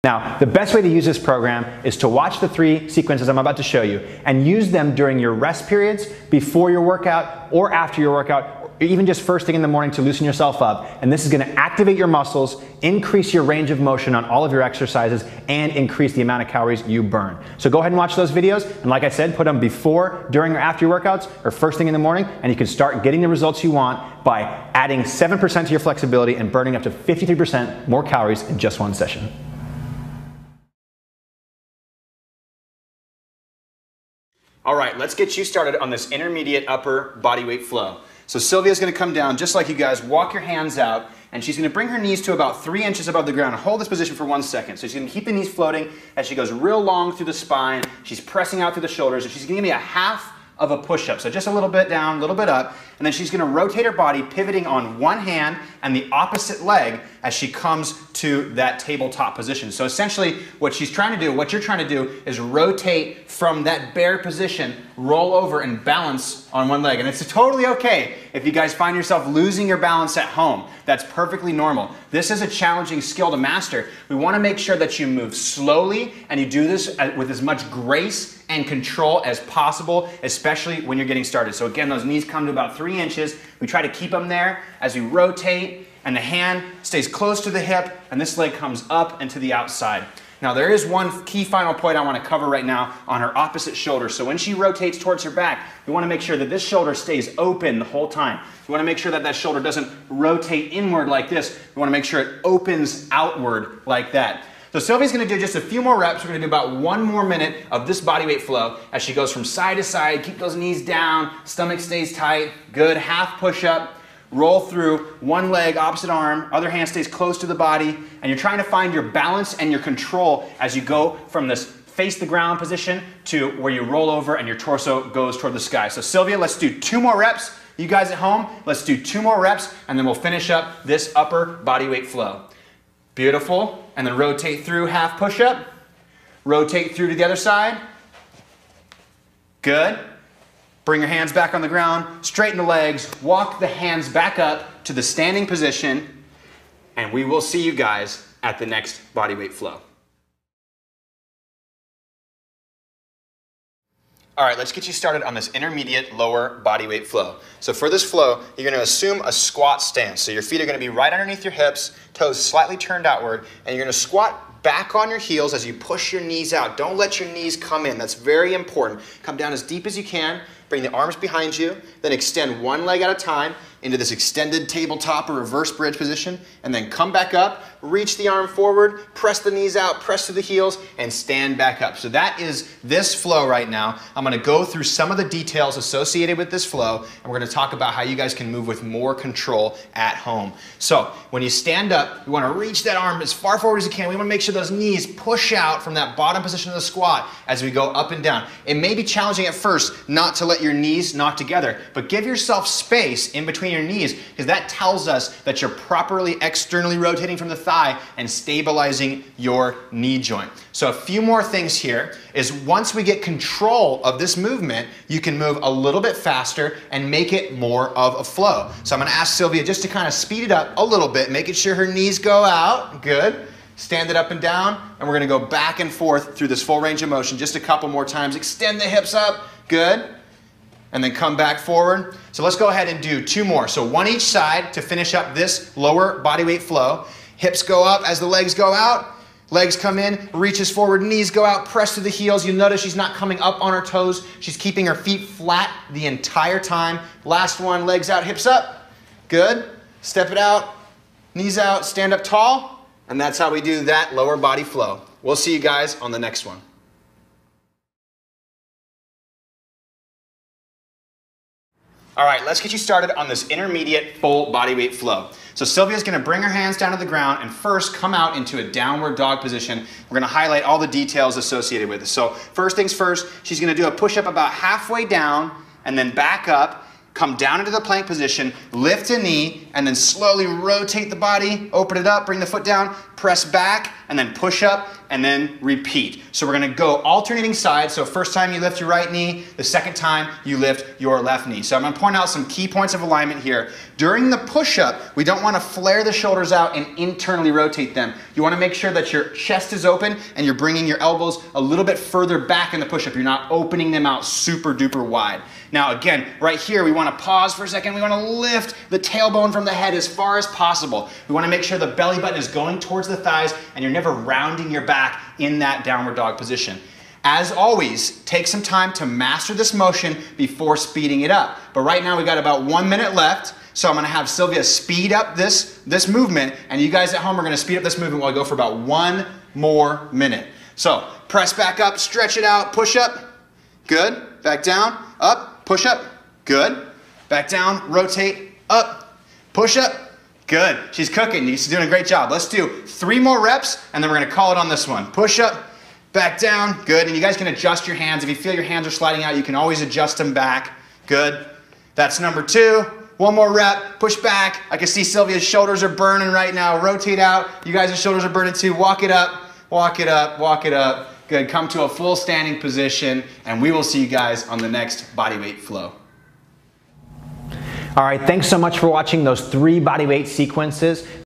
Now, the best way to use this program is to watch the 3 sequences I'm about to show you and use them during your rest periods, before your workout, or after your workout, or even just first thing in the morning to loosen yourself up. And this is going to activate your muscles, increase your range of motion on all of your exercises, and increase the amount of calories you burn. So go ahead and watch those videos. And like I said, put them before, during, or after your workouts, or first thing in the morning, and you can start getting the results you want by adding 7% to your flexibility and burning up to 53% more calories in just one session. All right, let's get you started on this intermediate upper body weight flow. So Sylvia's gonna come down just like you guys, walk your hands out, and she's gonna bring her knees to about 3 inches above the ground. Hold this position for 1 second. So she's gonna keep the knees floating as she goes real long through the spine. She's pressing out through the shoulders, and she's gonna give me a half of a push-up. So just a little bit down, a little bit up, and then she's gonna rotate her body, pivoting on one hand and the opposite leg as she comes to that tabletop position. So essentially what she's trying to do, what you're trying to do, is rotate from that bare position, roll over and balance on one leg. And it's totally okay if you guys find yourself losing your balance at home. That's perfectly normal. This is a challenging skill to master. We wanna make sure that you move slowly and you do this with as much grace and control as possible, especially when you're getting started. So again, those knees come to about 3 inches. We try to keep them there as we rotate, and the hand stays close to the hip, and this leg comes up and to the outside. Now there is one key final point I want to cover right now on her opposite shoulder. So when she rotates towards her back, we want to make sure that this shoulder stays open the whole time. We want to make sure that that shoulder doesn't rotate inward like this. We want to make sure it opens outward like that. So Sylvia's going to do just a few more reps. We're going to do about 1 more minute of this body weight flow as she goes from side to side. Keep those knees down, stomach stays tight. Good, half push-up. Roll through one leg, opposite arm, other hand stays close to the body, and you're trying to find your balance and your control as you go from this face the ground position to where you roll over and your torso goes toward the sky. So Sylvia, let's do 2 more reps. You guys at home, let's do 2 more reps, and then we'll finish up this upper body weight flow. Beautiful. And then rotate through, half push-up. Rotate through to the other side. Good. Bring your hands back on the ground, straighten the legs, walk the hands back up to the standing position, and we will see you guys at the next body weight flow. All right, let's get you started on this intermediate lower body weight flow. So for this flow, you're gonna assume a squat stance. So your feet are gonna be right underneath your hips, toes slightly turned outward, and you're gonna squat back on your heels as you push your knees out. Don't let your knees come in. That's very important. Come down as deep as you can. Bring the arms behind you, then extend one leg at a time into this extended tabletop or reverse bridge position, and then come back up, reach the arm forward, press the knees out, press to the heels, and stand back up. So that is this flow right now. I'm gonna go through some of the details associated with this flow, and we're gonna talk about how you guys can move with more control at home. So when you stand up, you wanna reach that arm as far forward as you can. We wanna make sure those knees push out from that bottom position of the squat as we go up and down. It may be challenging at first not to let your knees knock together, but give yourself space in between your knees, because that tells us that you're properly externally rotating from the thigh and stabilizing your knee joint. So a few more things here is once we get control of this movement, you can move a little bit faster and make it more of a flow. So I'm going to ask Sylvia just to kind of speed it up a little bit, making sure her knees go out. Good. Stand it up and down, and we're going to go back and forth through this full range of motion just a couple more times. Extend the hips up. Good. And then come back forward. So let's go ahead and do 2 more. So 1 each side to finish up this lower body weight flow. Hips go up as the legs go out. Legs come in, reaches forward, knees go out, press to the heels. You'll notice she's not coming up on her toes. She's keeping her feet flat the entire time. Last one, legs out, hips up. Good. Step it out, knees out, stand up tall. And that's how we do that lower body flow. We'll see you guys on the next one. All right, let's get you started on this intermediate full body weight flow. So Sylvia's gonna bring her hands down to the ground and first come out into a downward dog position. We're gonna highlight all the details associated with it. So first things first, she's gonna do a push-up about halfway down and then back up, come down into the plank position, lift a knee, and then slowly rotate the body, open it up, bring the foot down, press back, and then push up, and then repeat. So we're gonna go alternating sides. So first time you lift your right knee, the second time you lift your left knee. So I'm gonna point out some key points of alignment here. During the push-up, we don't wanna flare the shoulders out and internally rotate them. You wanna make sure that your chest is open and you're bringing your elbows a little bit further back in the push-up. You're not opening them out super duper wide. Now again, right here, we wanna pause for a second. We wanna lift the tailbone from the head as far as possible. We wanna make sure the belly button is going towards the thighs and you're never rounding your back in that downward dog position. As always, take some time to master this motion before speeding it up. But right now we got about 1 minute left, so I'm gonna have Sylvia speed up this movement, and you guys at home are gonna speed up this movement while I go for about 1 more minute. So press back up, stretch it out, push up, good. Back down, up, push up, good. Back down, rotate, up, push up, good. She's cooking, she's doing a great job. Let's do 3 more reps, and then we're gonna call it on this one. Push up, back down, good. And you guys can adjust your hands. If you feel your hands are sliding out, you can always adjust them back, good. That's number 2. 1 more rep, push back. I can see Sylvia's shoulders are burning right now. Rotate out, you guys' shoulders are burning too. Walk it up, walk it up, walk it up. Good, come to a full standing position, and we will see you guys on the next bodyweight flow. All right, thanks so much for watching those 3 bodyweight sequences.